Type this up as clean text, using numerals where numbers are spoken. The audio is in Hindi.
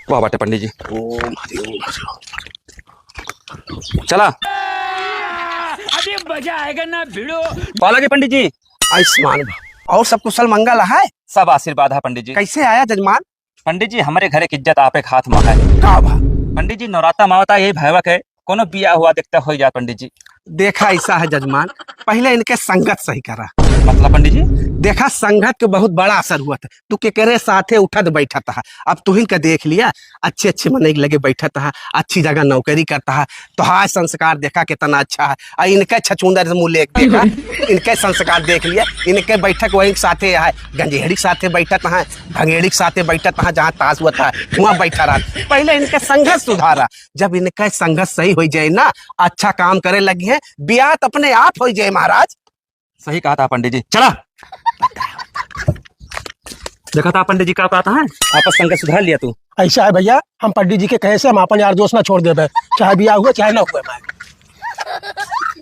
वाह बाटे पंडित जी। चला अभी मजा आएगा ना भिड़ो। पाला के पंडित जी। आयुष्मान भव। और सब कुशल मंगल है? सब आशीर्वाद है पंडित जी। कैसे आया जजमान? पंडित जी हमारे घर की इज्जत आप एक हाथ में है। का भा? पंडित जी नवराता मावता यही भैवक है, कोनो बिया हुआ देखता हो जाए पंडित जी। देखा ऐसा है जजमान, पहले इनके संगत सही करा। मतलब पंडित जी देखा संगत के बहुत बड़ा असर हुआ था। तू केकरे साथे उठत बैठत है, अब तू का देख लिया, अच्छे अच्छे मन लगे बैठत है, अच्छी जगह नौकरी करता है। तो हाँ संस्कार देखा कितना अच्छा है। और इनके छछूंदर से मुँह लेके देखा, इनके संस्कार देख लिया। इनके बैठक वही के साथे है, गंजेड़ी के साथे बैठत है, भंगेड़ी के साथे बैठत है, जहाँ ताश हुआ था वहाँ बैठा रहा। पहले इनके संघर्ष सुधारा, जब इनके संघर्ष सही हो जाए ना, अच्छा काम करे लगी है, ब्याह अपने आप हो जाए महाराज। सही कहा था पंडित जी। चला देखा था पंडित जी क्या कहता है, आपस संघर्ष सुधार लिया तू। ऐसा है भैया, हम पंडित जी के कहे से हम अपन यार दोस्त ना छोड़ देवे, चाहे बियाह हुआ चाहे ना हुआ।